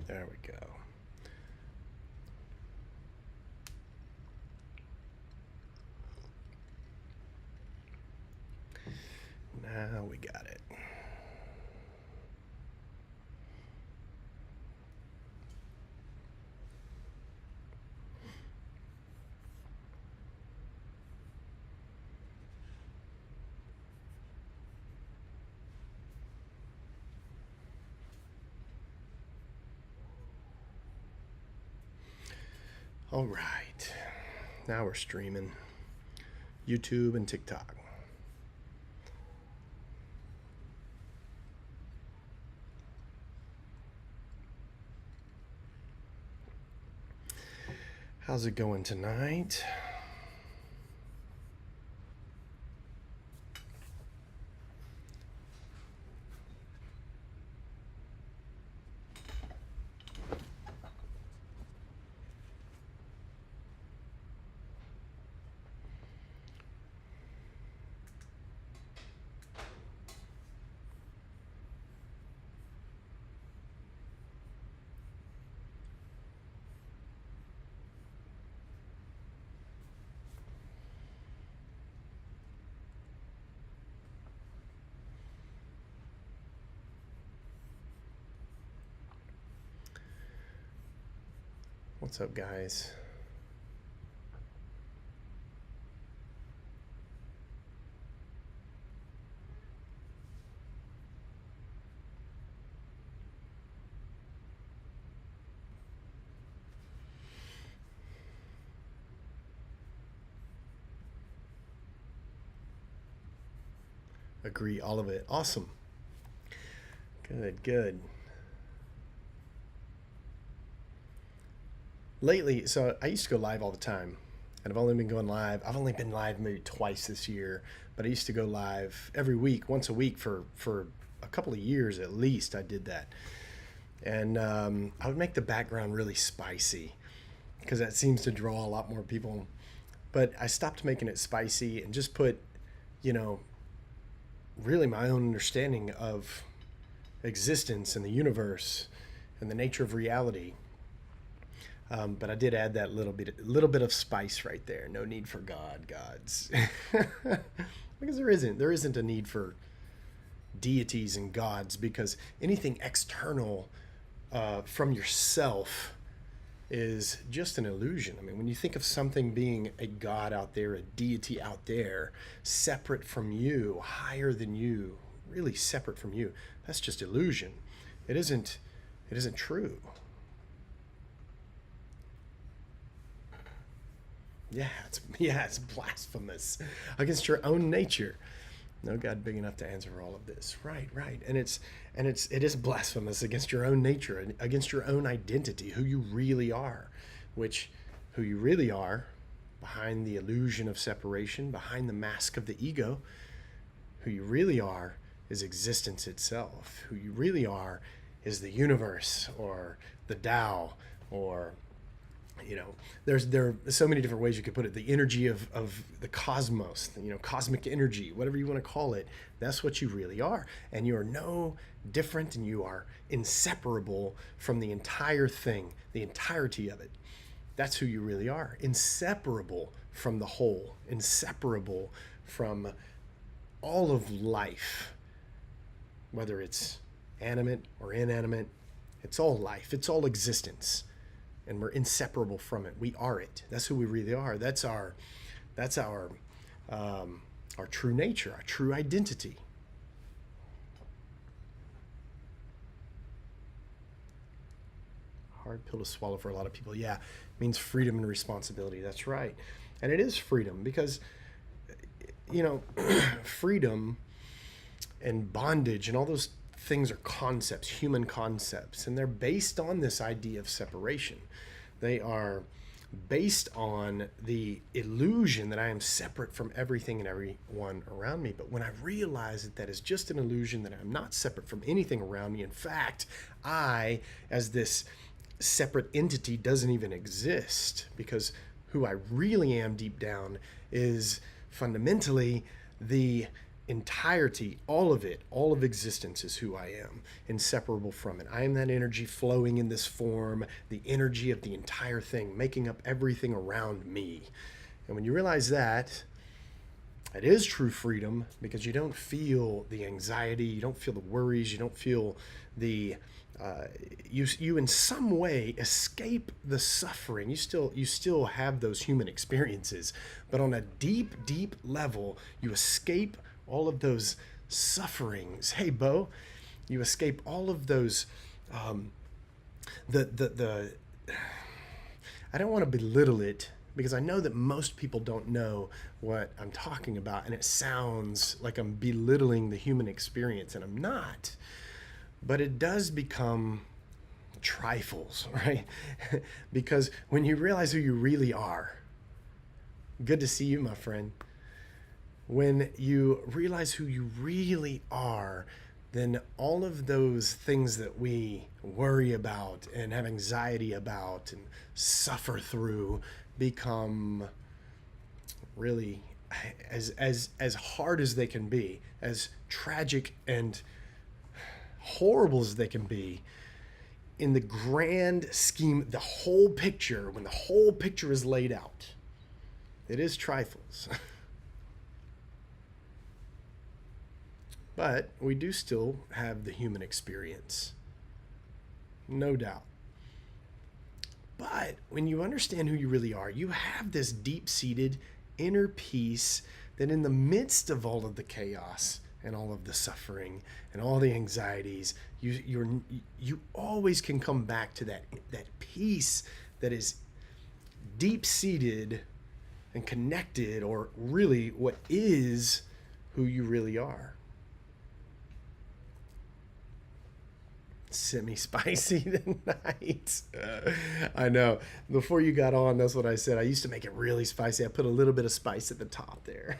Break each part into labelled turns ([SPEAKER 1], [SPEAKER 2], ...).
[SPEAKER 1] There we go. Now we got it. All right. Now we're streaming YouTube and TikTok. How's it going tonight? What's up, guys? Agree, all of it. Awesome. Good, good. Lately, so I used to go live all the time, and I've only been going live. I've only been live maybe twice this year, but I used to go live every week, once a week for a couple of years at least. I did that, and I would make the background really spicy because that seems to draw a lot more people. But I stopped making it spicy and just put, you know, really my own understanding of existence and the universe and the nature of reality. But I did add that little bit of spice right there. No need for gods, because there isn't a need for deities and gods, because anything external from yourself is just an illusion. I mean, when you think of something being a god out there, a deity out there, separate from you, higher than you, really separate from you, that's just illusion. It isn't true. It's blasphemous against your own nature. No God big enough to answer all of this. Right. And it is blasphemous against your own nature and against your own identity, who you really are, who you really are behind the illusion of separation, behind the mask of the ego. Who you really are is existence itself. Who you really are is the universe, or the Tao, or there are so many different ways you could put it. The energy of the cosmos, cosmic energy, whatever you want to call it, that's what you really are. And you are no different, and you are inseparable from the entire thing, the entirety of it. That's who you really are. Inseparable from the whole, inseparable from all of life, whether it's animate or inanimate. It's all life, it's all existence. And we're inseparable from it. We are it. That's who we really are. That's our true nature, our true identity. Hard pill to swallow for a lot of people. Yeah, it means freedom and responsibility. That's right. And it is freedom, because, freedom and bondage and all those things are concepts, human concepts, and they're based on this idea of separation. They are based on the illusion that I am separate from everything and everyone around me. But when I realize that is just an illusion, that I'm not separate from anything around me, in fact, I, as this separate entity, doesn't even exist, because who I really am deep down is fundamentally the entirety, all of it, all of existence is who I am, inseparable from it. I am that energy flowing in this form, the energy of the entire thing, making up everything around me. And when you realize that, it is true freedom, because you don't feel the anxiety, you don't feel the worries, you don't feel the you in some way escape the suffering. You still have those human experiences, but on a deep level, you escape all of those sufferings. Hey, Bo, you escape all of those. The I don't want to belittle it, because I know that most people don't know what I'm talking about, and it sounds like I'm belittling the human experience, and I'm not. But it does become trifles, right? Because when you realize who you really are, good to see you, my friend. When you realize who you really are, then all of those things that we worry about and have anxiety about and suffer through become really as hard as they can be, as tragic and horrible as they can be. In the grand scheme, the whole picture, when the whole picture is laid out, it is trifles. But we do still have the human experience, no doubt. But when you understand who you really are, you have this deep-seated inner peace that in the midst of all of the chaos and all of the suffering and all the anxieties, you always can come back to that peace that is deep-seated and connected, or really what is who you really are. Semi-spicy tonight. I know. Before you got on, that's what I said. I used to make it really spicy. I put a little bit of spice at the top there.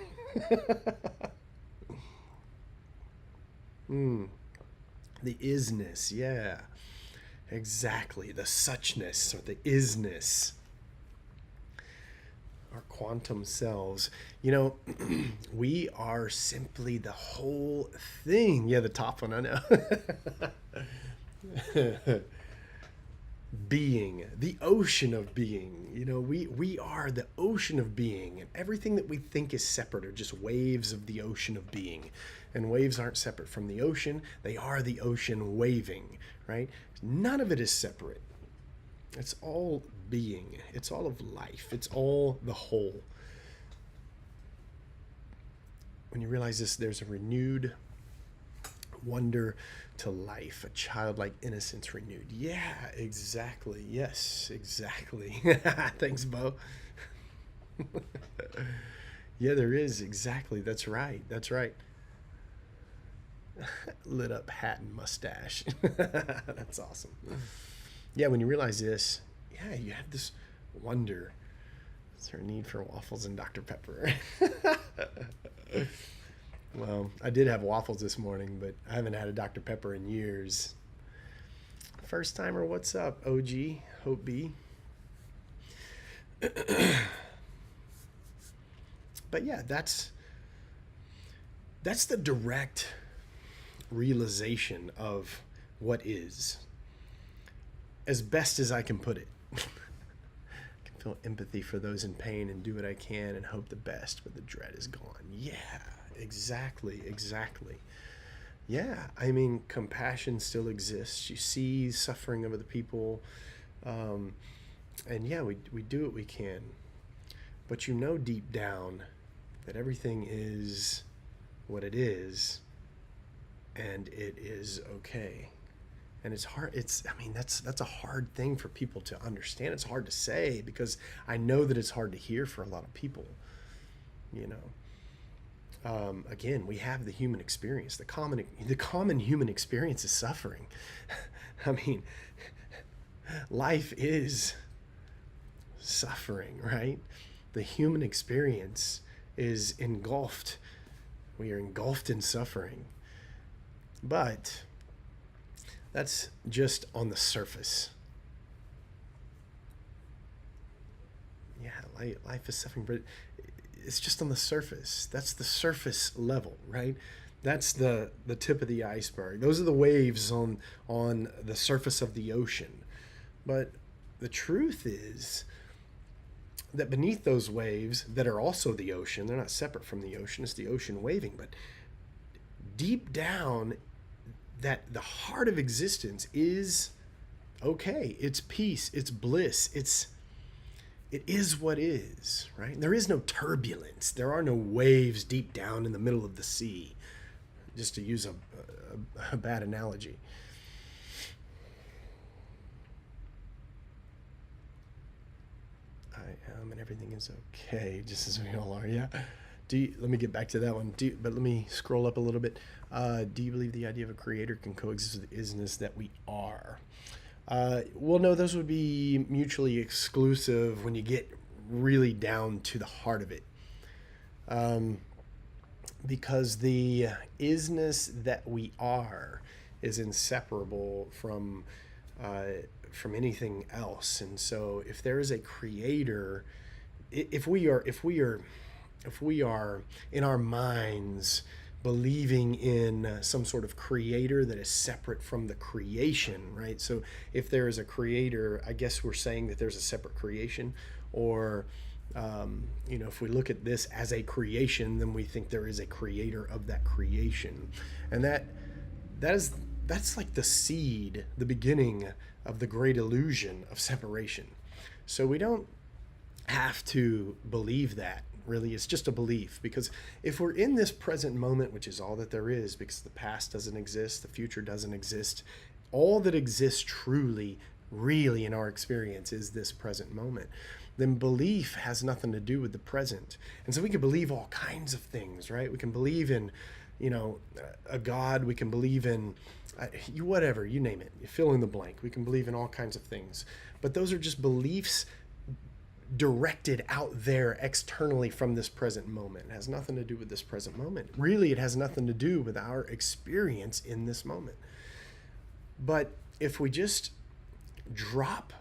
[SPEAKER 1] The isness, yeah. Exactly. The suchness, or the isness. Our quantum selves. You know, we are simply the whole thing. Yeah, the top one, I know. Being, the ocean of being. You know, we are the ocean of being, and everything that we think is separate are just waves of the ocean of being. And waves aren't separate from the ocean, they are the ocean waving, right? None of it is separate. It's all being, it's all of life, it's all the whole. When you realize this, there's a renewed wonder to life, a childlike innocence renewed. Yeah, exactly. Yes, exactly. Thanks, Bo. Yeah, there is. Exactly. That's right. That's right. Lit up hat and mustache. That's awesome. Yeah, when you realize this, yeah, you have this wonder. Is there a need for waffles and Dr. Pepper? Well, I did have waffles this morning, but I haven't had a Dr. Pepper in years. First timer, what's up, OG? Hope B. But yeah, that's the direct realization of what is, as best as I can put it. I can feel empathy for those in pain and do what I can and hope the best, but the dread is gone. Yeah, exactly. Yeah, I mean, compassion still exists. You see suffering of other people, and yeah, we do what we can. But you know deep down that everything is what it is, and it is okay. And it's hard. That's a hard thing for people to understand. It's hard to say, because I know that it's hard to hear for a lot of people, you know. Again, we have the human experience. The common human experience is suffering. I mean, life is suffering, right? The human experience is engulfed. We are engulfed in suffering. But that's just on the surface. Yeah, life is suffering, but it's just on the surface. That's the surface level, right? That's the tip of the iceberg. Those are the waves on the surface of the ocean. But the truth is that beneath those waves that are also the ocean, they're not separate from the ocean, it's the ocean waving, but deep down, that the heart of existence is okay. It's peace, it's bliss, it is what is, right? There is no turbulence. There are no waves deep down in the middle of the sea, just to use a bad analogy. I am, and everything is okay, just as we all are. Yeah. Let me get back to that one. But let me scroll up a little bit. Do you believe the idea of a creator can coexist with the isness that we are? Well, no, those would be mutually exclusive when you get really down to the heart of it. Because the isness that we are is inseparable from anything else. And so if there is a creator, if we are in our minds believing in some sort of creator that is separate from the creation, right? So if there is a creator, I guess we're saying that there's a separate creation, or if we look at this as a creation, then we think there is a creator of that creation, and that's like the seed, the beginning of the great illusion of separation. So we don't have to believe that. Really, it's just a belief, because if we're in this present moment, which is all that there is, because the past doesn't exist, the future doesn't exist, all that exists truly, really, in our experience is this present moment, then belief has nothing to do with the present. And so we can believe all kinds of things, right? We can believe in a God. We can believe in whatever, you name it, you fill in the blank. We can believe in all kinds of things, but those are just beliefs directed out there externally from this present moment. It has nothing to do with this present moment. Really, it has nothing to do with our experience in this moment. But if we just drop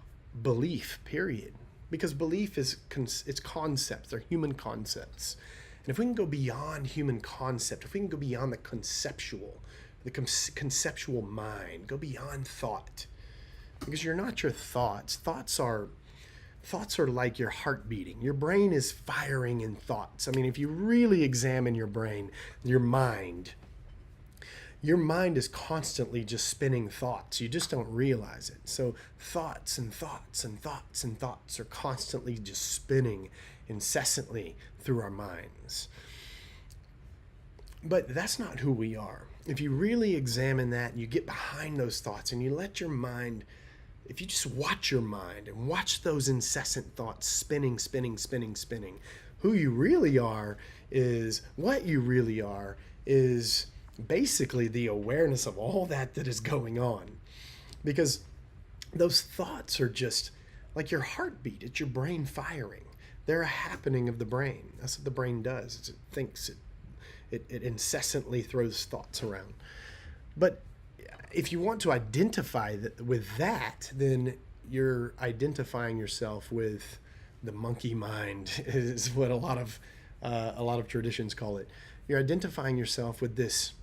[SPEAKER 1] belief, period, because belief it's concepts, they're human concepts. And if we can go beyond human concept, if we can go beyond the conceptual, conceptual mind, go beyond thought, because you're not your thoughts. Thoughts are like your heart beating. Your brain is firing in thoughts. I mean, if you really examine your brain, your mind is constantly just spinning thoughts. You just don't realize it. So thoughts and thoughts and thoughts and thoughts are constantly just spinning incessantly through our minds. But that's not who we are. If you really examine that and you get behind those thoughts and you let your mind, if you just watch your mind and watch those incessant thoughts spinning, spinning, spinning, spinning, who you really are is, what you really are is basically the awareness of all that is going on. Because those thoughts are just like your heartbeat. It's your brain firing. They're a happening of the brain. That's what the brain does. It thinks, it incessantly throws thoughts around. But if you want to identify with that, then you're identifying yourself with the monkey mind, is what a lot of traditions call it. You're identifying yourself with this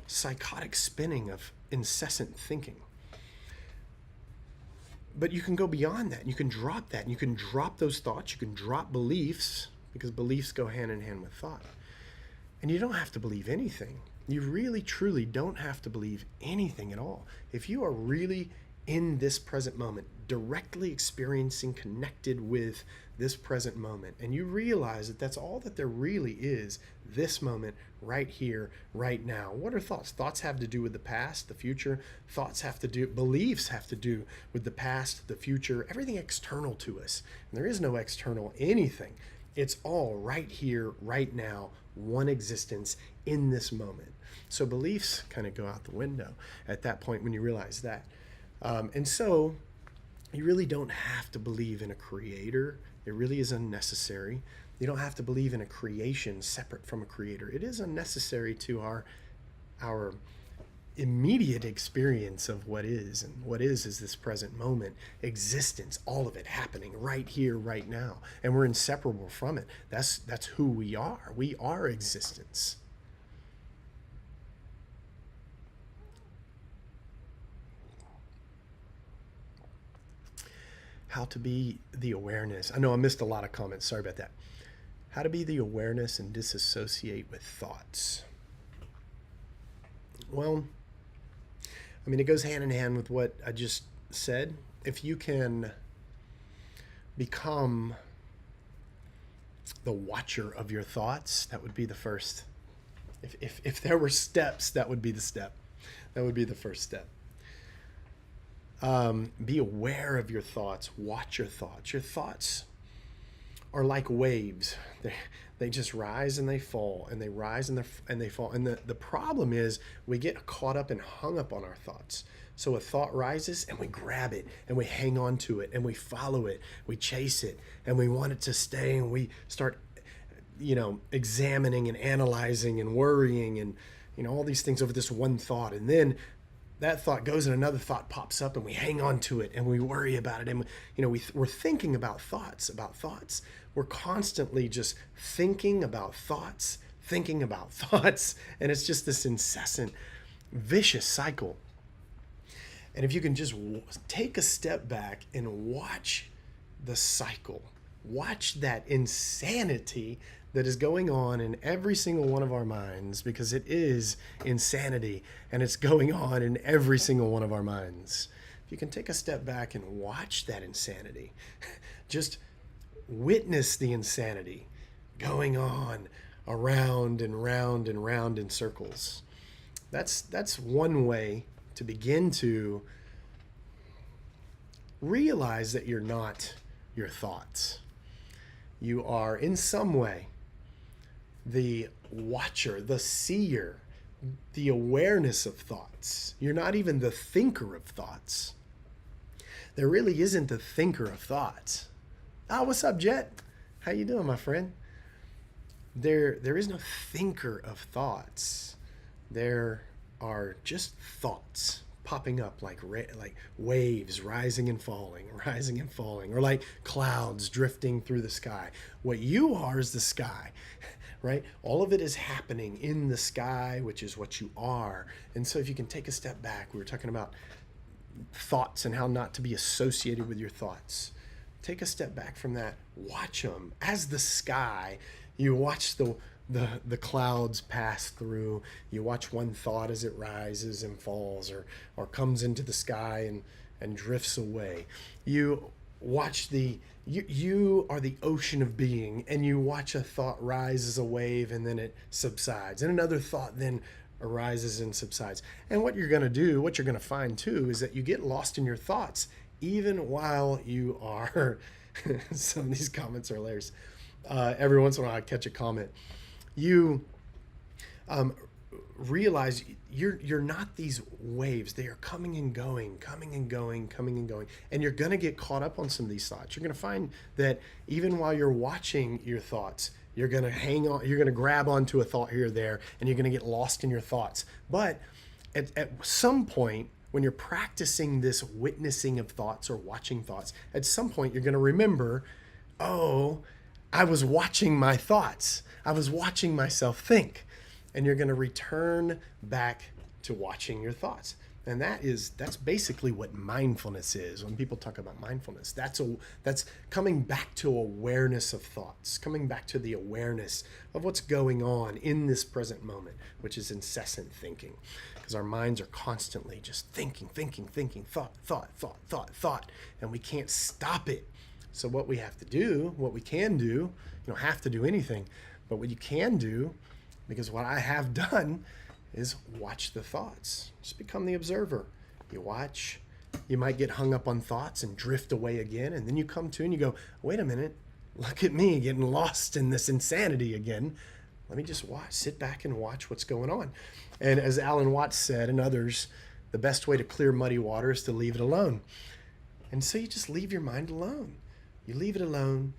[SPEAKER 1] psychotic spinning of incessant thinking. But you can go beyond that. You can drop that. You can drop those thoughts. You can drop beliefs, because beliefs go hand in hand with thought. And you don't have to believe anything. You really, truly don't have to believe anything at all. If you are really in this present moment, directly experiencing, connected with this present moment, and you realize that that's all that there really is, this moment, right here, right now. What are thoughts? Thoughts have to do with the past, the future. Beliefs have to do with the past, the future, everything external to us. And there is no external anything. It's all right here, right now, one existence in this moment. So beliefs kind of go out the window at that point when you realize that. And so you really don't have to believe in a creator. It really is unnecessary. You don't have to believe in a creation separate from a creator. It is unnecessary to our immediate experience of what is, and what is this present moment, existence, all of it happening right here, right now, and we're inseparable from it. That's who we are. We are existence. How to be the awareness. I know I missed a lot of comments. Sorry about that. How to be the awareness and disassociate with thoughts. Well, I mean, it goes hand in hand with what I just said. If you can become the watcher of your thoughts, that would be the first. If there were steps, that would be the step. That would be the first step. Be aware of your thoughts. Watch your thoughts. Your thoughts are like waves. They just rise and they fall, and they rise and they fall. And the problem is we get caught up and hung up on our thoughts. So a thought rises and we grab it and we hang on to it and we follow it. We chase it and we want it to stay, and we start, examining and analyzing and worrying and, all these things over this one thought. And then that thought goes and another thought pops up and we hang on to it and we worry about it. And, we're thinking about thoughts. We're constantly just thinking about thoughts. And it's just this incessant, vicious cycle. And if you can just take a step back and watch the cycle, watch that insanity that is going on in every single one of our minds, because it is insanity and it's going on in every single one of our minds. If you can take a step back and watch that insanity, just witness the insanity going on around and round and round in circles. That's one way to begin to realize that you're not your thoughts. You are in some way the watcher, the seer, the awareness of thoughts. You're not even the thinker of thoughts. There really isn't a thinker of thoughts. What's up, Jet? How you doing, my friend? There is no thinker of thoughts. There are just thoughts popping up like waves rising and falling, or like clouds drifting through the sky. What you are is the sky, right? All of it is happening in the sky, which is what you are. And so if you can take a step back, we were talking about thoughts and how not to be associated with your thoughts. Take a step back from that. Watch them as the sky. You watch the clouds pass through. You watch one thought as it rises and falls, or comes into the sky and drifts away. You watch you are the ocean of being, and you watch a thought rise as a wave and then it subsides, and another thought then arises and subsides. And what you're going to find too, is that you get lost in your thoughts even while you are some of these comments are hilarious. Every once in a while I catch a comment. You realize you're not these waves. They are coming and going, and you're going to get caught up on some of these thoughts. You're going to find that even while you're watching your thoughts, you're going to hang on, you're going to grab onto a thought here or there, and you're going to get lost in your thoughts. But at some point, when you're practicing this witnessing of thoughts or watching thoughts, at some point you're going to remember, oh, I was watching my thoughts. I was watching myself think. And you're going to return back to watching your thoughts. And that's basically what mindfulness is. When people talk about mindfulness, that's coming back to awareness of thoughts, coming back to the awareness of what's going on in this present moment, which is incessant thinking. Because our minds are constantly just thinking, thought, and we can't stop it. So what we have to do, what we can do, you don't have to do anything, but what you can do, because what I have done, is watch the thoughts. Just become the observer. You watch. You might get hung up on thoughts and drift away again, and then you come to and you go, wait a minute, look at me getting lost in this insanity again. Let me just watch, sit back and watch what's going on. And as Alan Watts said, and others, the best way to clear muddy water is to leave it alone. And so you just leave your mind alone. You leave it alone.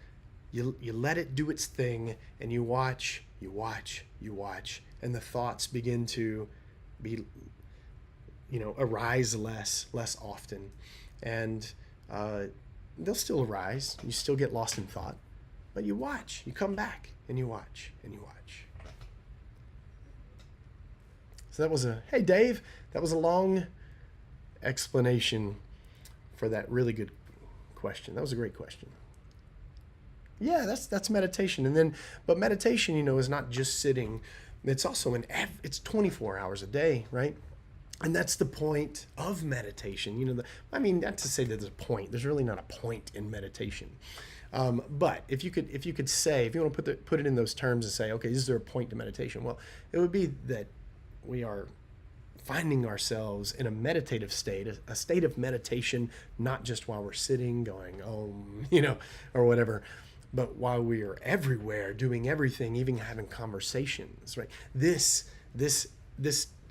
[SPEAKER 1] You let it do its thing, and you watch, and the thoughts begin to be arise less often, and uh, they'll still arise. You still get lost in thought, but you watch. You come back and you watch and you watch. So that was hey Dave, that was a long explanation for that really good question. That was a great question. Yeah, that's meditation. And then, but meditation, is not just sitting. It's also it's 24 hours a day, right? And that's the point of meditation. Not to say that there's a point. There's really not a point in meditation. But if you could say, if you want to put it in those terms and say, okay, is there a point to meditation? Well, it would be that we are finding ourselves in a meditative state, a state of meditation, not just while we're sitting, going, or whatever, but while we are everywhere, doing everything, even having conversations, right? This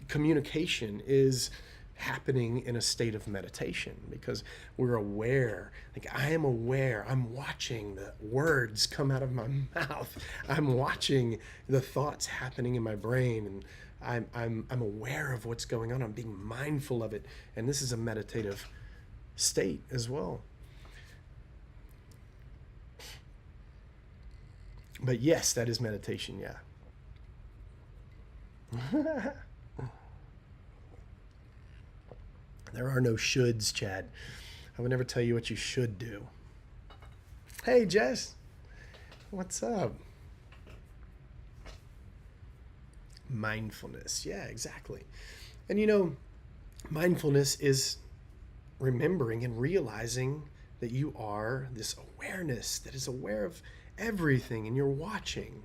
[SPEAKER 1] communication is happening in a state of meditation because we're aware. Like, I am aware. I'm watching the words come out of my mouth. I'm watching the thoughts happening in my brain, and I'm aware of what's going on. I'm being mindful of it, and this is a meditative state as well. But yes, that is meditation, yeah. There are no shoulds, Chad. I would never tell you what you should do. Hey, Jess. What's up? Mindfulness. Yeah, exactly. And mindfulness is remembering and realizing that you are this awareness that is aware of everything, and you're watching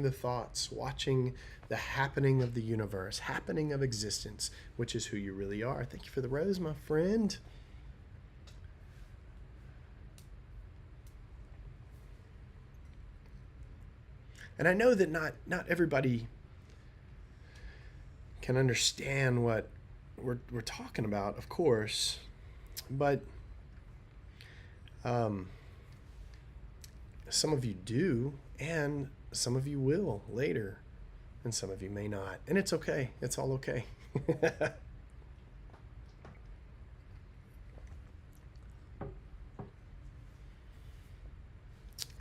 [SPEAKER 1] the thoughts, watching the happening of the universe, happening of existence, which is who you really are. Thank you for the rose, my friend. And I know that not everybody can understand what we're talking about, of course, but some of you do, and some of you will later, and some of you may not. And it's okay. It's all okay.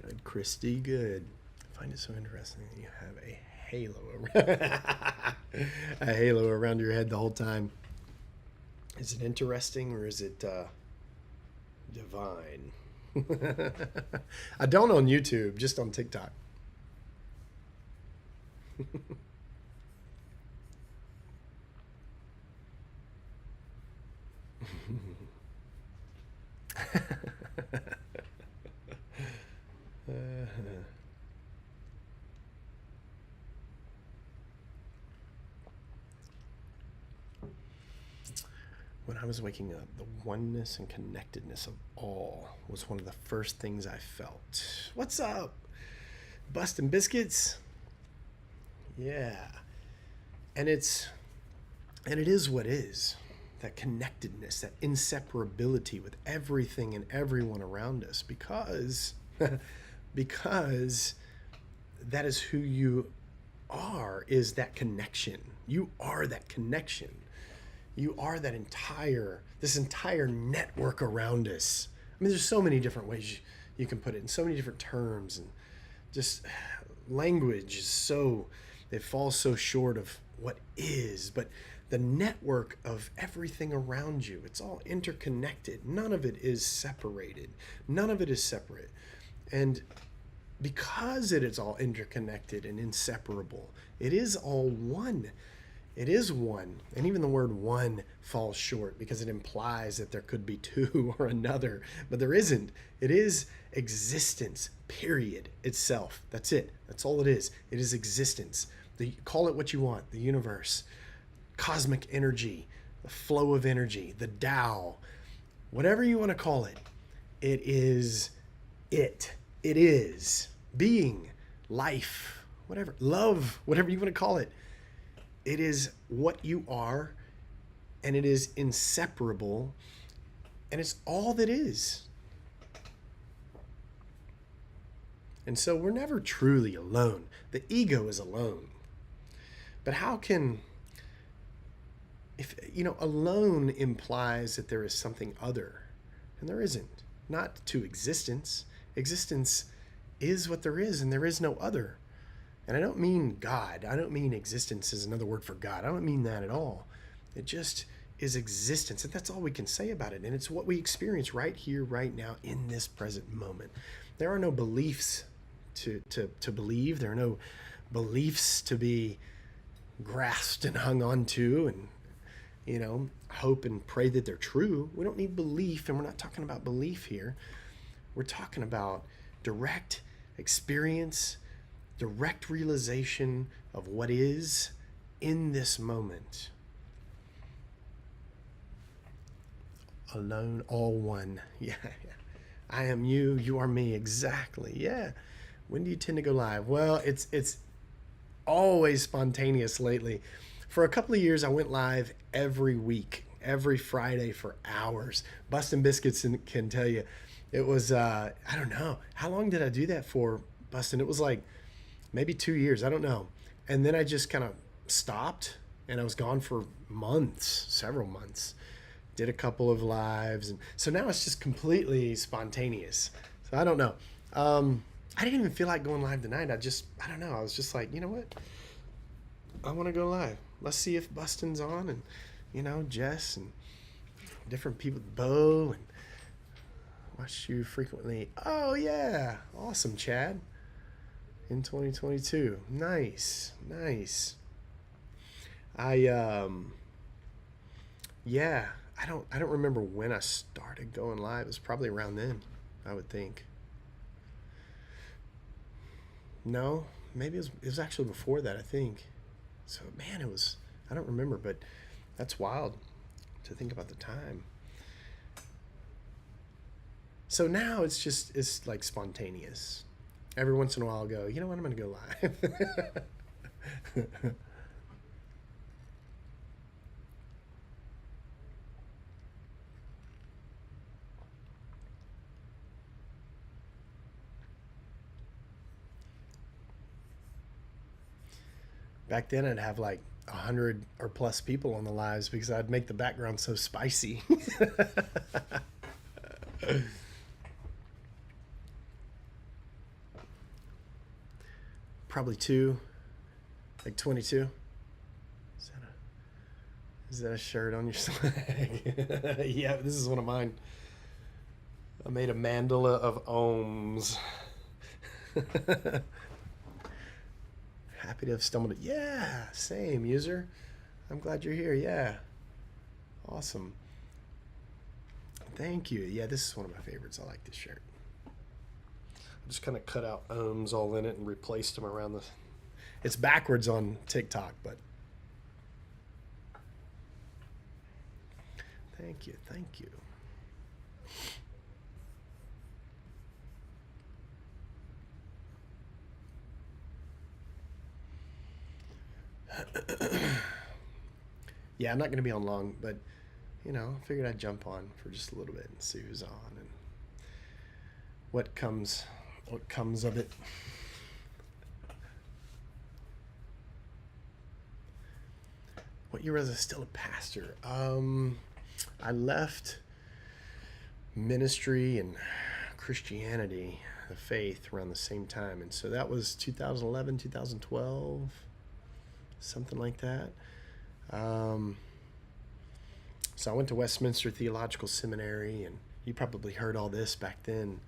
[SPEAKER 1] Good, Christy, good. I find it so interesting that you have a halo a halo around your head the whole time. Is it interesting or is it divine? I don't on YouTube, just on TikTok. When I was waking up, the oneness and connectedness of all was one of the first things I felt. What's up? Bustin' biscuits? Yeah. And it is what is. That connectedness, that inseparability with everything and everyone around us, because that is who you are, is that connection. You are that connection. You are this entire network around us. I mean, there's so many different ways you can put it in so many different terms, and just language it falls so short of what is, but the network of everything around you, it's all interconnected. None of it is separated. None of it is separate. And because it is all interconnected and inseparable, it is all one. It is one. And even the word one falls short because it implies that there could be two or another, but there isn't. It is existence, period, itself. That's it. That's all it is. It is existence. Call it what you want, the universe, cosmic energy, the flow of energy, the Tao, whatever you want to call it. It is it. It is being, life, whatever, love, whatever you want to call it. It is what you are, and it is inseparable, and it's all that is. And so we're never truly alone. The ego is alone. But how can if alone implies that there is something other, and there isn't. Not to existence. Existence is what there is, and there is no other. And I don't mean God. I don't mean existence is another word for God. I don't mean that at all. It just is existence, and that's all we can say about it. And it's what we experience right here, right now, in this present moment. There are no beliefs to believe. There are no beliefs to be grasped and hung on to, and hope and pray that they're true. We don't need belief, and we're not talking about belief here. We're talking about direct experience, direct realization of what is in this moment. Alone, all one. Yeah. I am you, you are me. Exactly. Yeah. When do you tend to go live? Well, it's always spontaneous lately. For a couple of years, I went live every week, every Friday for hours. Bustin' Biscuits can tell you. It was, I don't know. How long did I do that for, Bustin'? It was like maybe 2 years. I don't know. And then I just kind of stopped, and I was gone for months, several months. Did a couple of lives. And so now it's just completely spontaneous. So I don't know. I didn't even feel like going live tonight. I don't know. I was just like, you know what? I want to go live. Let's see if Bustin's on, and Jess and different people, Bo, and watch you frequently. Oh yeah, awesome, Chad. In 2022, nice. Yeah, I don't remember when I started going live. It was probably around then, I would think. No, maybe it was actually before that, I think. So man, I don't remember, but that's wild to think about the time. So now it's like spontaneous. Every once in a while I'll go, you know what, I'm gonna go live. Back then I'd have like 100 or plus people on the lives because I'd make the background so spicy. Probably two, like 22. Is that a shirt on your swag? Yeah, this is one of mine. I made a mandala of ohms. Happy to have stumbled. Yeah, same user. I'm glad you're here. Yeah, awesome. Thank you. Yeah, this is one of my favorites. I like this shirt. I just kind of cut out ohms all in it and replaced them around the. It's backwards on TikTok, but. Thank you. Yeah, I'm not going to be on long, but I figured I'd jump on for just a little bit and see who's on and what comes of it. What year was I still a pastor? I left ministry and Christianity, the faith, around the same time, and so that was 2011, 2012, something like that. So I went to Westminster Theological Seminary, and you probably heard all this back then.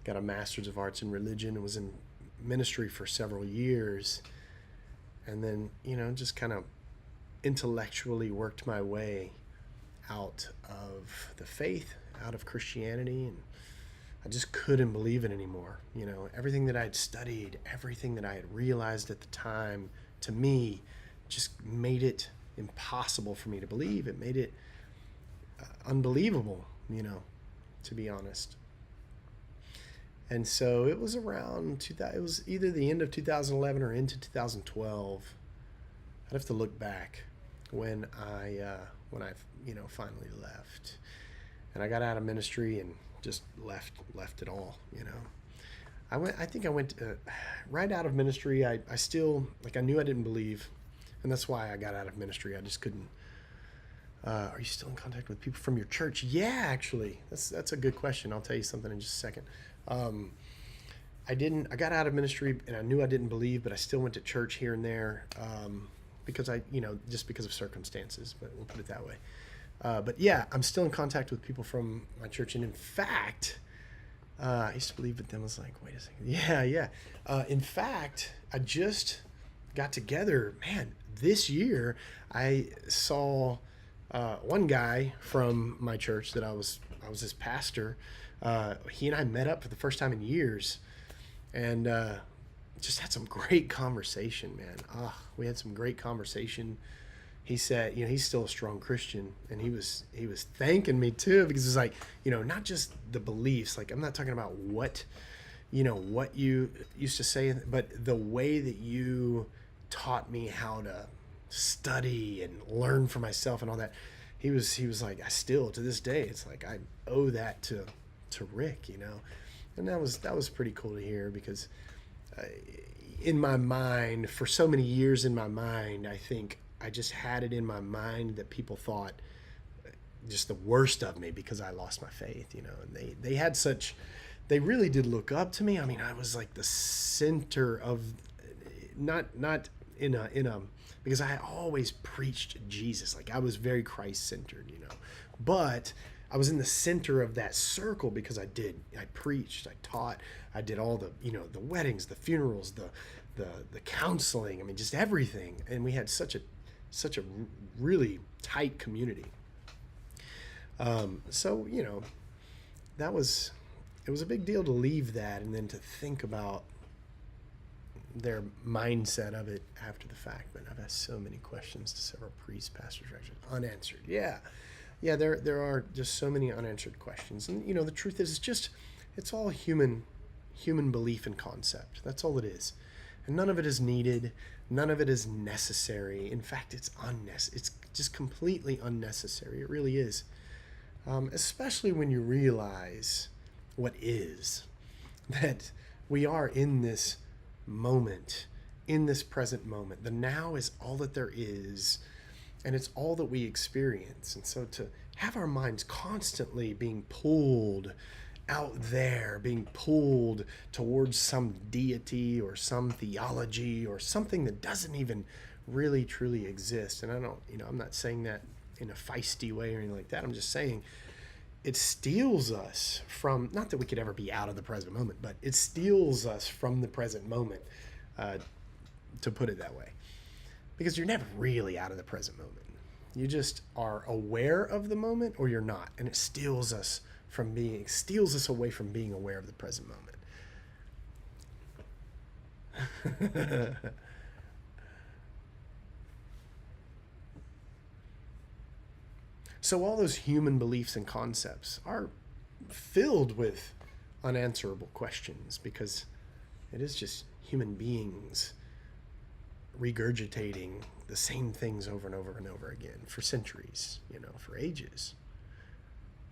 [SPEAKER 1] Got a Master's of Arts in Religion and was in ministry for several years. And then, just kind of intellectually worked my way out of the faith, out of Christianity, and I just couldn't believe it anymore. Everything that I had studied, everything that I had realized at the time, to me, just made it impossible for me to believe. It made it unbelievable, to be honest. And so it was around it was either the end of 2011 or into 2012. I'd have to look back when I finally left, and I got out of ministry and just left it all. I think I went right out of ministry. I still, I knew I didn't believe, and that's why I got out of ministry. I just couldn't Are you still in contact with people from your church? Yeah, actually, that's a good question. I'll tell you something in just a second. Um, I didn't. I got out of ministry, and I knew I didn't believe, but I still went to church here and there because just because of circumstances. But we'll put it that way. But yeah, I'm still in contact with people from my church, and in fact, I used to believe, but then was like, wait a second. Yeah, yeah. In fact, I just got together. Man, this year I saw one guy from my church that I was his pastor. He and I met up for the first time in years, and just had some great conversation, man. We had some great conversation. He said, he's still a strong Christian, and he was thanking me too, because it's like, not just the beliefs. Like, I'm not talking about what you used to say, but the way that you taught me how to study and learn for myself and all that. He was like, I still, to this day, it's like I owe that to Rick, and that was pretty cool to hear, because in my mind, for so many years in my mind, I think I just had it in my mind that people thought just the worst of me because I lost my faith, and they really did look up to me. I mean, I was like the center of, not in a because I always preached Jesus. Like, I was very Christ centered, but I was in the center of that circle because I preached, I taught, I did all the, the weddings, the funerals, the counseling. I mean, just everything. And we had such a really tight community. So, it was a big deal to leave that and then to think about their mindset of it after the fact. But I've asked so many questions to several priests, pastors, rectors, unanswered. Yeah. There are just so many unanswered questions. And, the truth is, it's all human belief and concept. That's all it is. And none of it is needed. None of it is necessary. In fact, it's just completely unnecessary. It really is. Especially when you realize what is, that we are in this moment, in this present moment. The now is all that there is, and it's all that we experience. And so to have our minds constantly being pulled out there, being pulled towards some deity or some theology or something that doesn't even really truly exist. And I'm not saying that in a feisty way or anything like that. I'm just saying it steals us from, not that we could ever be out of the present moment, but it steals us from the present moment, to put it that way. Because you're never really out of the present moment. You just are aware of the moment, or you're not. And it steals us away from being aware of the present moment. So all those human beliefs and concepts are filled with unanswerable questions, because it is just human beings regurgitating the same things over and over and over again for centuries, for ages.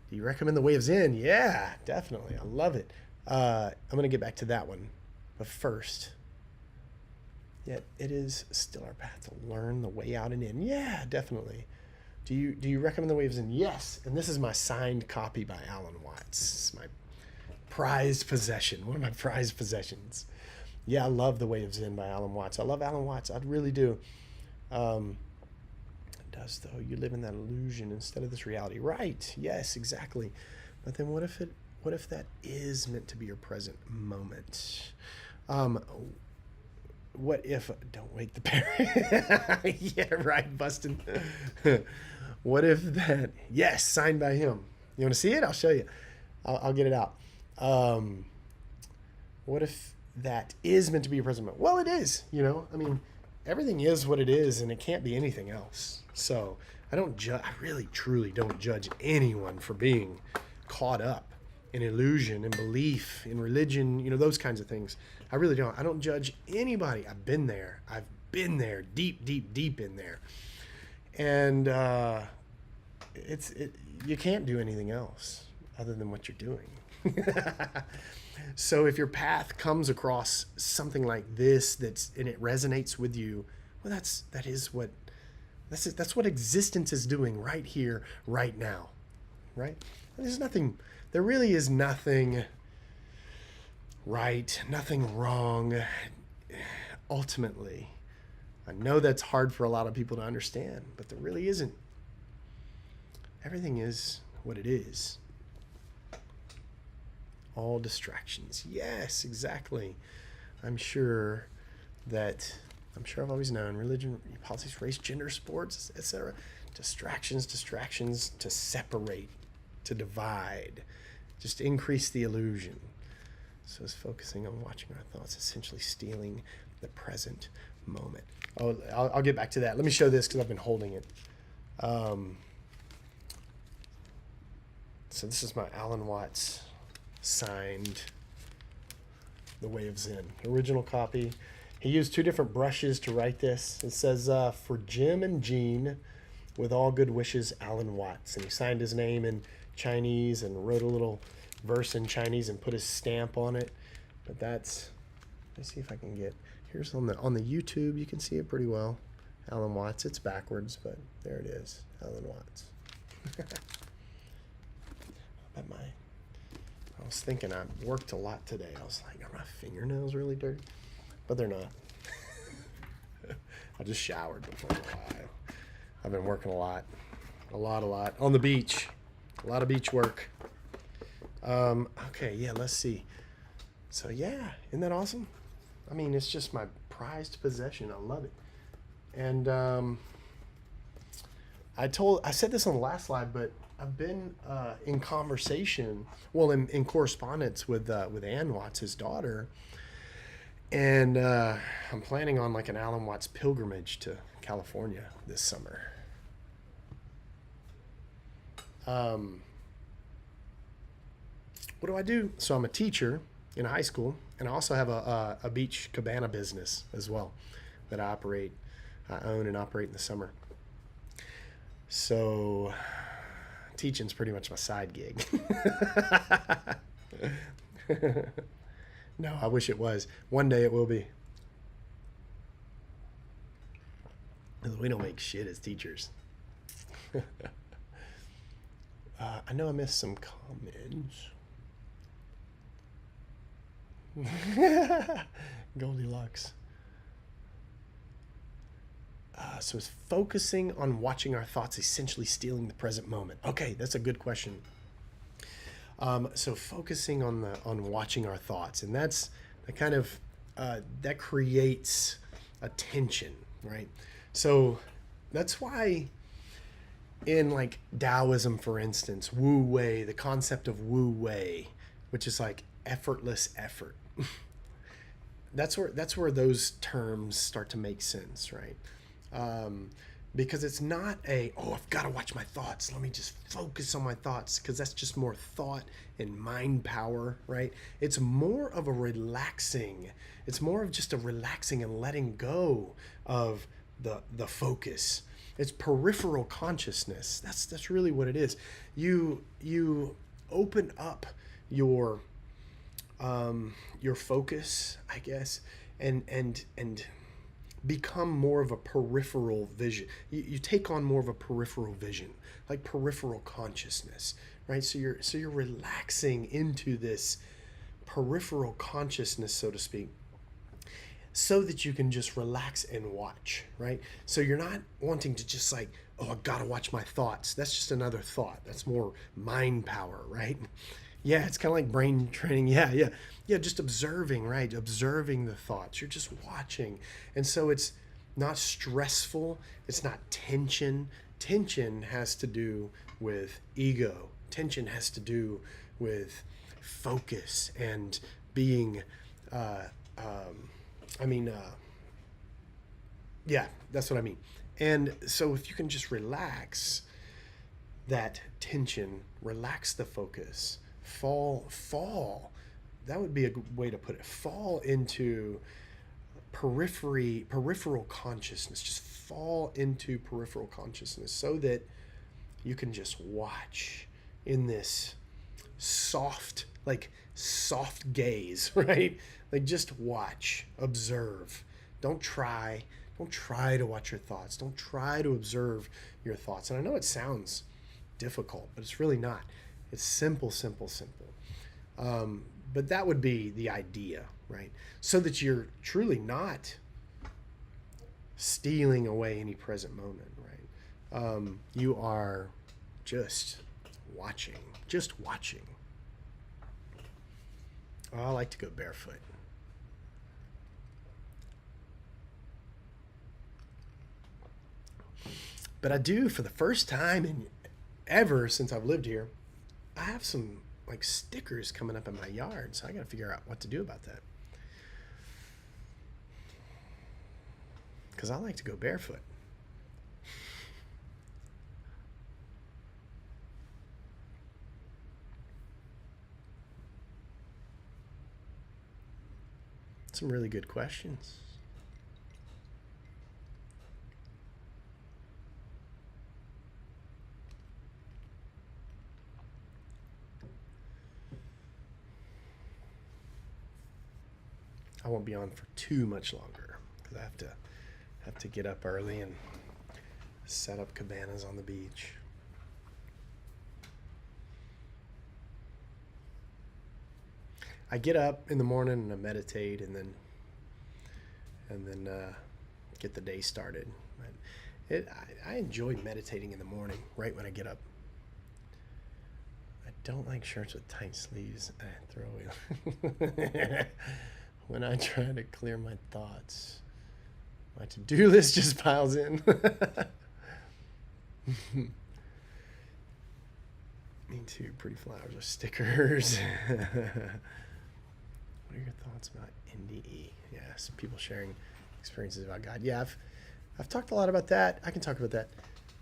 [SPEAKER 1] Do you recommend The Way of Zen? Yeah, definitely. I love it. I'm going to get back to that one. But first, yet it is still our path to learn the way out and in. Yeah, definitely. Do you recommend The Way of Zen? Yes. And this is my signed copy by Alan Watts. It's my prized possession, one of my prized possessions. Yeah, I love The Way of Zen by Alan Watts. I love Alan Watts. I really do. It does, though. You live in that illusion instead of this reality. Right. Yes, exactly. But then what if that is meant to be your present moment? What if, don't wake the parent. Yeah, right, Bustin. What if that, yes, signed by him. You want to see it? I'll show you. I'll get it out. What if that is meant to be your present moment? Well, it is, I mean, everything is what it is, and it can't be anything else. So I really, truly don't judge anyone for being caught up in illusion, in belief, in religion, those kinds of things. I really don't. I don't judge anybody. I've been there, deep, deep, deep in there. And you can't do anything else other than what you're doing. So if your path comes across something like this and it resonates with you, well, that is what That's what existence is doing right here, right now, right? There's nothing, there really is nothing right, nothing wrong. Ultimately, I know that's hard for a lot of people to understand, but there really isn't. Everything is what it is. All distractions. Yes, exactly. I'm sure I've always known religion, politics, race, gender, sports, etc. Distractions to separate, to divide, just increase the illusion. So it's focusing on watching our thoughts, essentially stealing the present moment. Oh, I'll get back to that. Let me show this because I've been holding it. So this is my Alan Watts signed The Way of Zen. Original copy. He used 2 different brushes to write this. It says, for Jim and Jean, with all good wishes, Alan Watts. And he signed his name in Chinese and wrote a little verse in Chinese and put his stamp on it. But that's, let's see if I can get, here's on the YouTube, you can see it pretty well. Alan Watts, it's backwards, but there it is, Alan Watts. I was thinking I worked a lot today. I was like, are my fingernails really dirty? But they're not. I just showered before a while. I've been working a lot. On the beach. A lot of beach work. Okay, yeah, let's see. So yeah, isn't that awesome? I mean, it's just my prized possession. I love it. And I said this on the last slide, but I've been in conversation, well, in correspondence with Ann Watts, his daughter, and I'm planning on like an Alan Watts pilgrimage to California this summer. What do I do? So I'm a teacher in a high school, and I also have a beach cabana business as well that I own and operate in the summer. So teaching's pretty much my side gig. No, I wish it was. One day it will be. We don't make shit as teachers. I know I missed some comments. Goldilocks. So it's focusing on watching our thoughts, essentially stealing the present moment. Okay, that's a good question. So focusing on watching our thoughts, and that's the kind of that creates a tension, right? So that's why in like Taoism, for instance, Wu Wei, the concept of Wu Wei, which is like effortless effort. That's where those terms start to make sense, right? Because it's not I've got to watch my thoughts. Let me just focus on my thoughts, because that's just more thought and mind power, right? It's more of a relaxing. It's more of just a relaxing and letting go of the focus. It's peripheral consciousness. That's really what it is. You open up your focus, I guess, and become more of a peripheral vision. You take on more of a peripheral vision, like peripheral consciousness, right? So you're relaxing into this peripheral consciousness, so to speak, so that you can just relax and watch, right? So you're not wanting to just like, oh, I gotta watch my thoughts. That's just another thought. That's more mind power, right? Yeah, it's kind of like brain training. Yeah, just observing, right? Observing the thoughts. You're just watching. And so it's not stressful. It's not tension. Tension has to do with ego. Tension has to do with focus and being, yeah, that's what I mean. And so if you can just relax that tension, relax the focus, fall, that would be a good way to put it. Fall into peripheral consciousness. Just fall into peripheral consciousness so that you can just watch in this soft gaze, right? Like just watch, observe. Don't try, Don't try to watch your thoughts. Don't try to observe your thoughts. And I know it sounds difficult, but it's really not. It's simple, simple, simple. But that would be the idea, right? So that you're truly not stealing away any present moment, right? You are just watching, just watching. Oh, I like to go barefoot. But I do, for the first time in ever since I've lived here, I have some like stickers coming up in my yard, so I got to figure out what to do about that. Because I like to go barefoot. Some really good questions. I won't be on for too much longer because I have to get up early and set up cabanas on the beach. I get up in the morning and I meditate and then get the day started. I enjoy meditating in the morning right when I get up. I don't like shirts with tight sleeves. Throw away. When I try to clear my thoughts, my to-do list just piles in. Me too. Pretty flowers or stickers. What are your thoughts about NDE? Yes, people sharing experiences about God. Yeah, I've talked a lot about that. I can talk about that.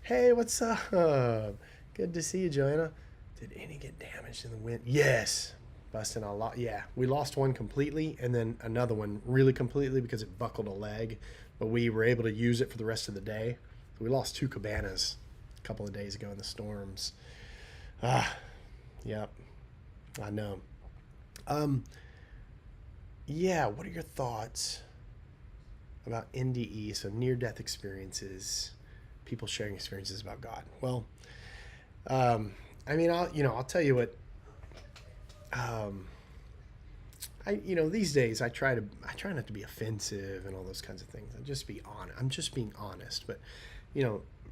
[SPEAKER 1] Hey, what's up? Good to see you, Joanna. Did any get damaged in the wind? Yes. Busting a lot. Yeah, we lost one completely and then another one really completely because it buckled a leg, but we were able to use it for the rest of the day. So we lost 2 cabanas a couple of days ago in the storms. Yep, I know. Yeah, what are your thoughts about NDE, so near-death experiences, people sharing experiences about God? Well, I mean, I'll tell you what. These days I try not to be offensive and all those kinds of things. I'm just being honest. But,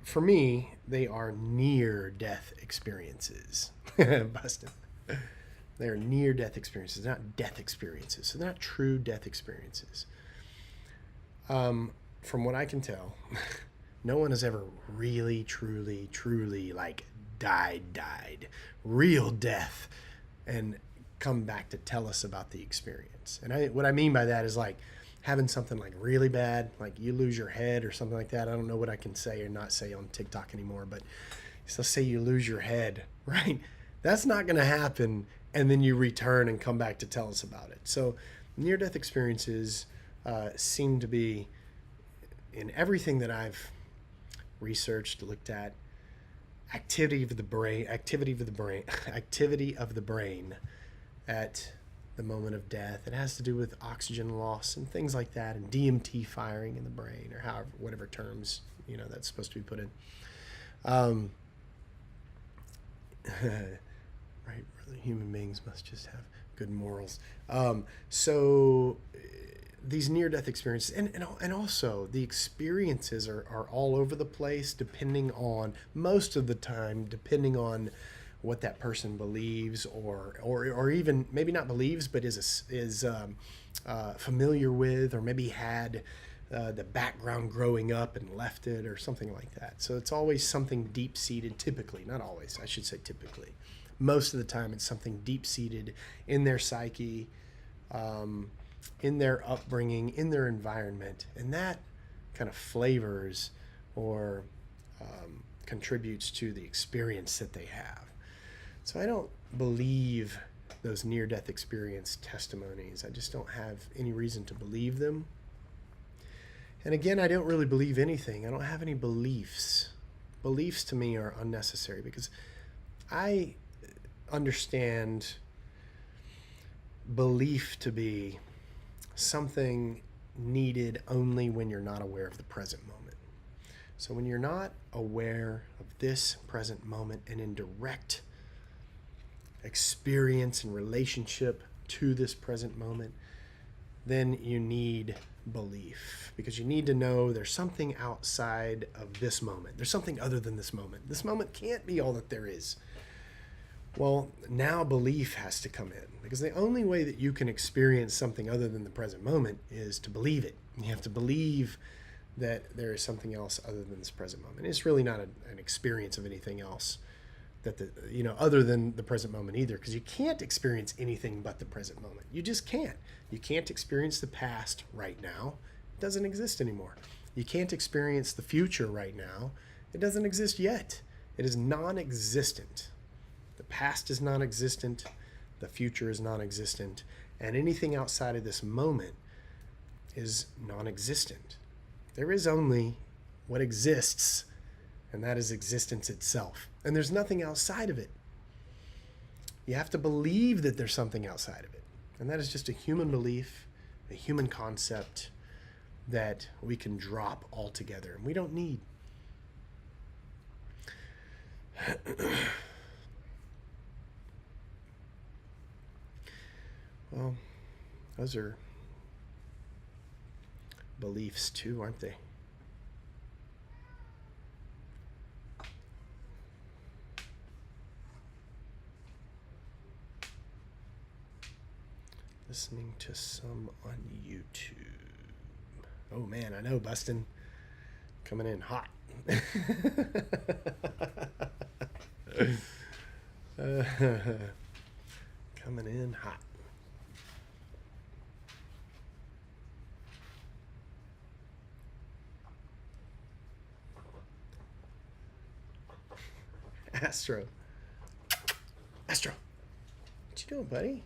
[SPEAKER 1] for me, they are near-death experiences. Busted. They are near-death experiences, not death experiences. So they're not true death experiences. From what I can tell, no one has ever really, truly, truly like died, real death, and come back to tell us about the experience. And what I mean by that is like having something like really bad, like you lose your head or something like that. I don't know what I can say or not say on TikTok anymore, but let's say you lose your head, right? That's not going to happen, and then you return and come back to tell us about it. So near-death experiences seem to be, in everything that I've researched, looked at, activity of the brain at the moment of death. It has to do with oxygen loss and things like that, and DMT firing in the brain, or whatever terms that's supposed to be put in. Right, human beings must just have good morals. So these near-death experiences, and also the experiences are all over the place, most of the time depending on what that person believes, or even maybe not believes, but is familiar with, or maybe had the background growing up and left it, or something like that. So it's always something deep-seated, typically, not always, I should say typically. Most of the time it's something deep-seated in their psyche, in their upbringing, in their environment, and that kind of flavors or contributes to the experience that they have. So I don't believe those near-death experience testimonies. I just don't have any reason to believe them. And again, I don't really believe anything. I don't have any beliefs. Beliefs to me are unnecessary because I understand belief to be something needed only when you're not aware of the present moment. So when you're not aware of this present moment and in direct experience and relationship to this present moment, then you need belief, because you need to know there's something outside of this moment. There's something other than this moment. This moment can't be all that there is. Well, now belief has to come in, because the only way that you can experience something other than the present moment is to believe it. You have to believe that there is something else other than this present moment. It's really not an experience of anything else that other than the present moment either, because you can't experience anything but the present moment. You just can't. You can't experience the past right now. It doesn't exist anymore. You can't experience the future right now. It doesn't exist yet. It is non-existent. The past is non-existent. The future is non-existent. And anything outside of this moment is non-existent. There is only what exists, and that is existence itself. And there's nothing outside of it. You have to believe that there's something outside of it. And that is just a human belief, a human concept that we can drop altogether, and we don't need. Well, those are beliefs too, aren't they? Listening to some on YouTube. Oh man, I know, Bustin. Coming in hot. Coming in hot. Astro. Astro. What you doing, buddy?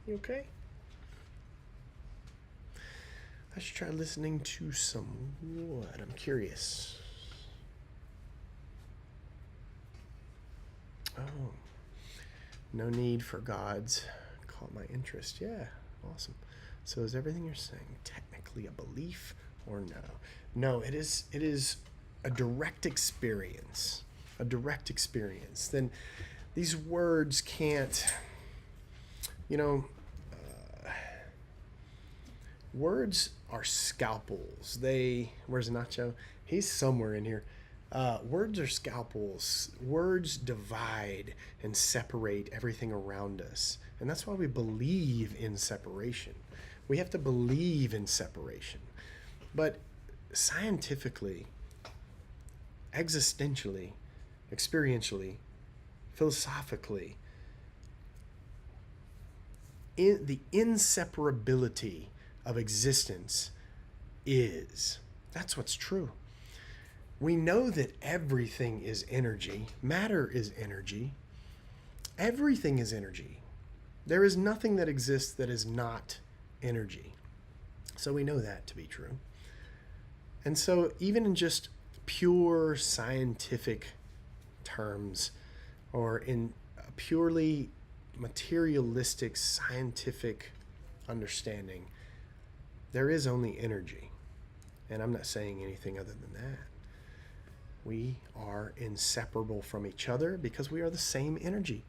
[SPEAKER 1] You okay? I should try listening to some what? I'm curious. Oh. No need for gods caught my interest. Yeah, awesome. So is everything you're saying technically a belief or no? No, it is a direct experience. A direct experience. Then these words can't, words are scalpels. Where's Nacho? He's somewhere in here. Words are scalpels. Words divide and separate everything around us. And that's why we believe in separation. We have to believe in separation. But scientifically, existentially, experientially, philosophically, the inseparability of existence that's what's true. We know that everything is energy. Matter is energy. Everything is energy. There is nothing that exists that is not energy. So we know that to be true. And so even in just pure scientific terms, or in a purely materialistic scientific understanding, there is only energy. And I'm not saying anything other than that. We are inseparable from each other because we are the same energy.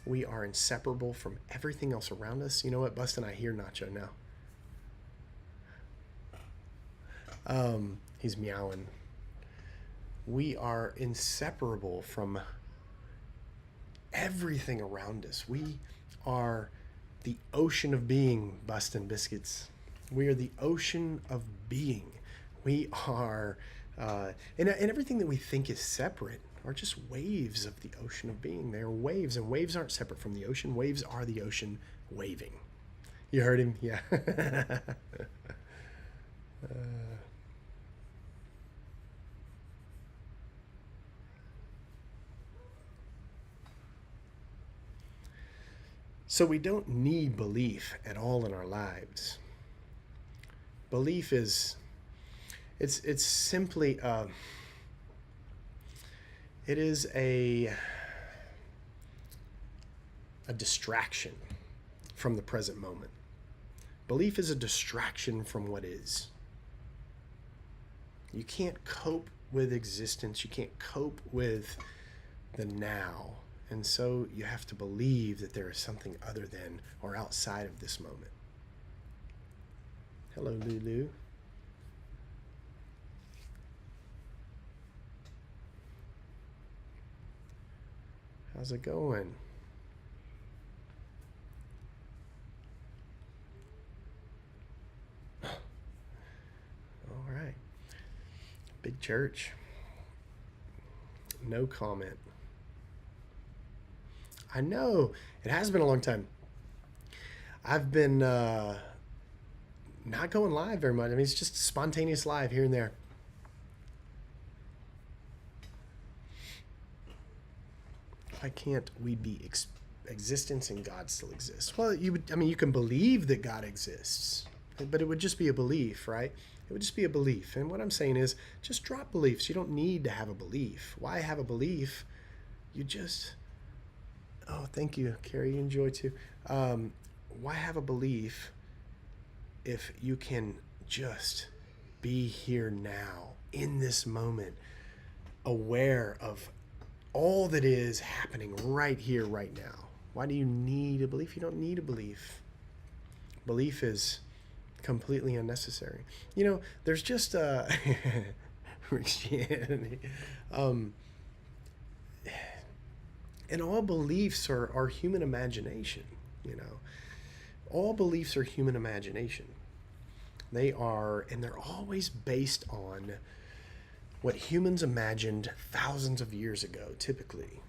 [SPEAKER 1] We are inseparable from everything else around us. You know what, Bustin? I hear Nacho now. He's meowing. We are inseparable from everything around us. We are the ocean of being, Bustin' Biscuits. We are the ocean of being. We are, and everything that we think is separate are just waves of the ocean of being. They are waves, and waves aren't separate from the ocean. Waves are the ocean waving. You heard him? Yeah. So we don't need belief at all in our lives. Belief is, it's simply, it is a distraction from the present moment. Belief is a distraction from what is. You can't cope with existence. You can't cope with the now. And so you have to believe that there is something other than or outside of this moment. Hello, Lulu. How's it going? All right. Big church. No comment. I know. It has been a long time. I've been not going live very much. I mean, it's just spontaneous live here and there. Why can't we be existence and God still exists? Well, you can believe that God exists, but it would just be a belief, right? It would just be a belief. And what I'm saying is just drop beliefs. You don't need to have a belief. Why have a belief? You just... Oh, thank you, Carrie. You enjoy too. Why have a belief if you can just be here now, in this moment, aware of all that is happening right here, right now? Why do you need a belief? You don't need a belief. Belief is completely unnecessary. You know, there's just Christianity. And all beliefs are human imagination, you know. All beliefs are human imagination. They are, and they're always based on what humans imagined thousands of years ago, typically,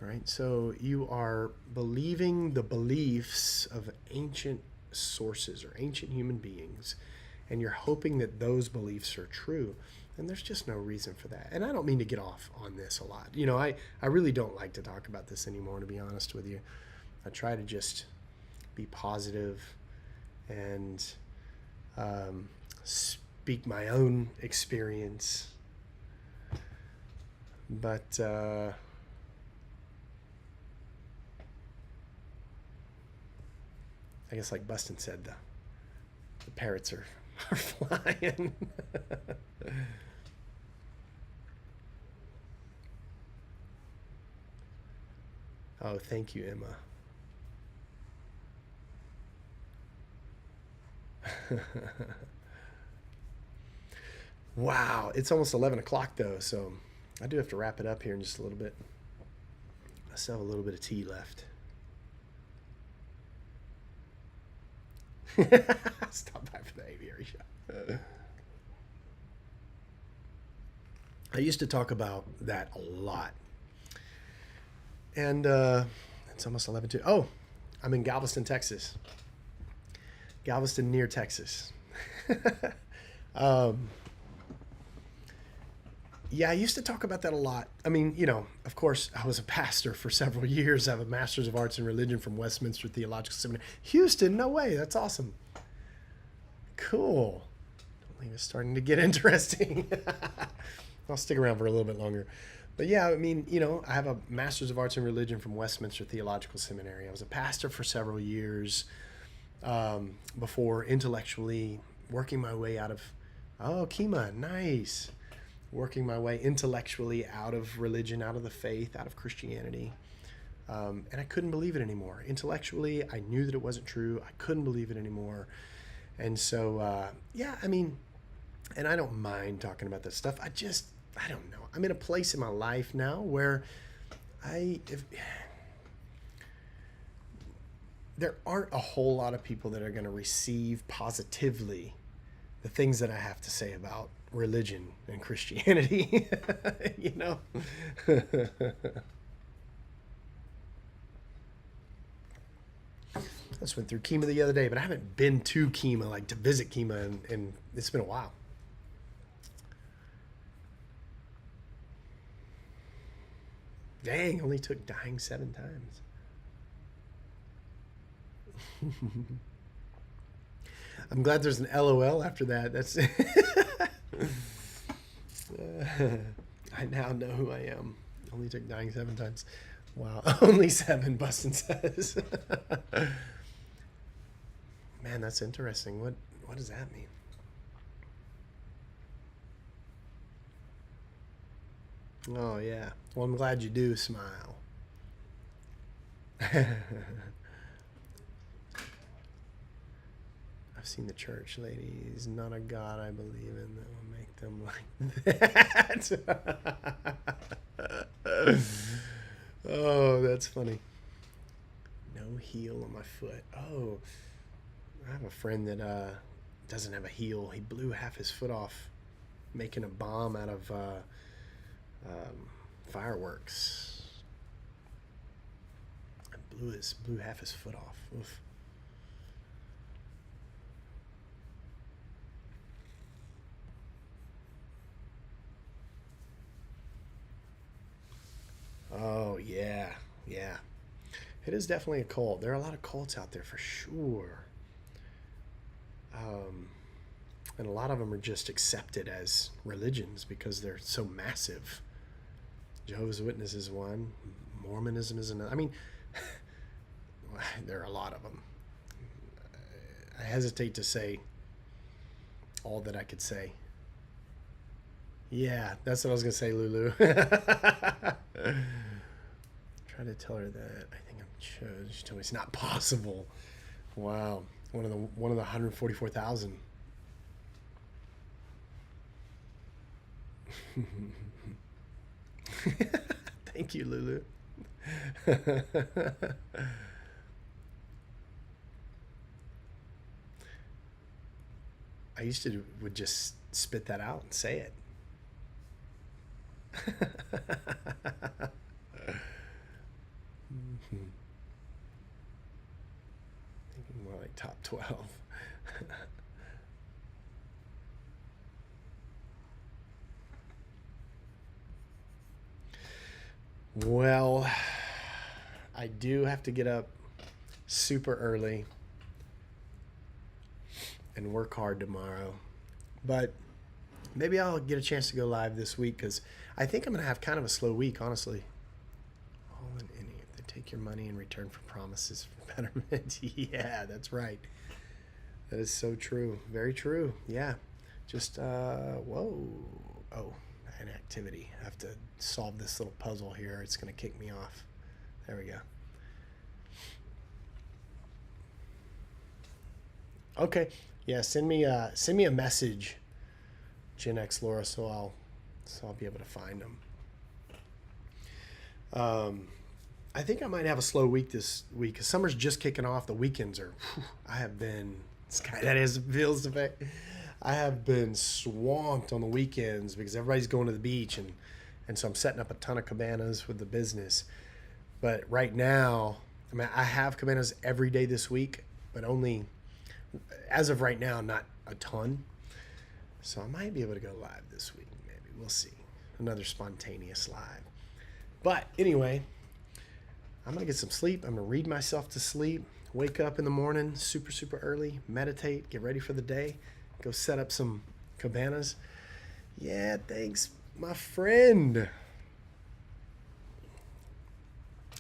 [SPEAKER 1] right? So you are believing the beliefs of ancient sources or ancient human beings, and you're hoping that those beliefs are true. And there's just no reason for that. And I don't mean to get off on this a lot. You know, I really don't like to talk about this anymore, to be honest with you. I try to just be positive and speak my own experience. But I guess like Buston said, the parrots are flying. Oh, thank you, Emma. Wow, it's almost 11 o'clock though, so I do have to wrap it up here in just a little bit. I still have a little bit of tea left. Stop by for the aviary shot. I used to talk about that a lot. And it's almost 11 too. Oh, I'm in Galveston, Texas. Galveston near Texas. Yeah, I used to talk about that a lot. I mean, you know, of course, I was a pastor for several years. I have a Master's of Arts in Religion from Westminster Theological Seminary. Houston, no way. That's awesome. Cool. Don't leave, it's starting to get interesting. I'll stick around for a little bit longer. But yeah, I mean, you know, I have a Master's of Arts in Religion from Westminster Theological Seminary. I was a pastor for several years before intellectually working my way out of, oh, Kima, nice. Working my way intellectually out of religion, out of the faith, out of Christianity. And I couldn't believe it anymore. Intellectually, I knew that it wasn't true. I couldn't believe it anymore. And so, yeah, I mean, and I don't mind talking about this stuff. I don't know. I'm in a place in my life now where there aren't a whole lot of people that are going to receive positively the things that I have to say about religion and Christianity, you know? I just went through Kima the other day, but I haven't been to Kima, like to visit Kima, and it's been a while. Dang, only took dying 7 times. I'm glad there's an LOL after that. That's I now know who I am. Only took dying 7 times. Wow. Only 7, Buston says. Man, man, that's interesting. What does that mean? Oh yeah. Well, I'm glad you do smile. I've seen the church ladies. Not a God I believe in that will make them like that. Oh, that's funny. No heel on my foot. Oh, I have a friend that doesn't have a heel. He blew half his foot off making a bomb out of fireworks. Blew half his foot off. Oof. Oh yeah, yeah. It is definitely a cult. There are a lot of cults out there for sure. Um, and a lot of them are just accepted as religions because they're so massive. Jehovah's Witness is one. Mormonism is another. I mean, there are a lot of them. I hesitate to say all that I could say. Yeah, that's what I was gonna say, Lulu. Try to tell her that I think I'm chose. She told me it's not possible. Wow, one of the 144,000. Thank you, Lulu. I used to would just spit that out and say it. Thinking more like top 12. Well, I do have to get up super early and work hard tomorrow. But maybe I'll get a chance to go live this week because I think I'm going to have kind of a slow week, honestly. All in any, if they take your money in return for promises for betterment. Yeah, that's right. That is so true. Very true. Yeah. Just, whoa. Oh, an activity. I have to solve this little puzzle here. It's going to kick me off. There we go. Okay. Yeah, send me a message, Gen X Laura, so I'll be able to find them. I think I might have a slow week this week because summer's just kicking off. The weekends are. Whew, I have been. Sky that is feels effect. I have been swamped on the weekends because everybody's going to the beach and so I'm setting up a ton of cabanas with the business. But right now, I mean, I have cabanas every day this week, but only as of right now, not a ton. So I might be able to go live this week. Maybe we'll see. Another spontaneous live. But anyway, I'm gonna get some sleep. I'm gonna read myself to sleep. Wake up in the morning, super, super early, meditate, get ready for the day, go set up some cabanas. Yeah, thanks, my friend.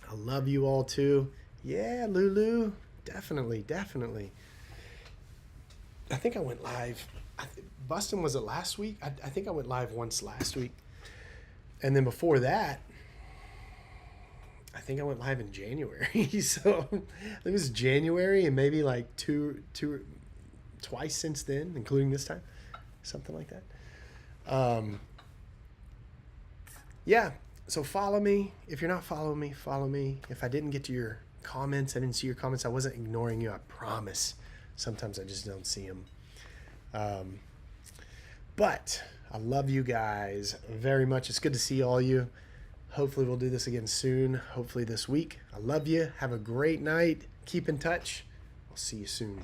[SPEAKER 1] I love you all too. Yeah, Lulu, definitely, definitely. I think I went live. Bustin, was it last week? I think I went live once last week. And then before that, I think I went live in January. So it was January and maybe like twice since then, including this time, something like that. Yeah. So follow me. If you're not following me, follow me. If I didn't get to your comments, I didn't see your comments, I wasn't ignoring you. I promise. Sometimes I just don't see them. But I love you guys very much. It's good to see all you. Hopefully we'll do this again soon. Hopefully this week. I love you. Have a great night. Keep in touch. I'll see you soon.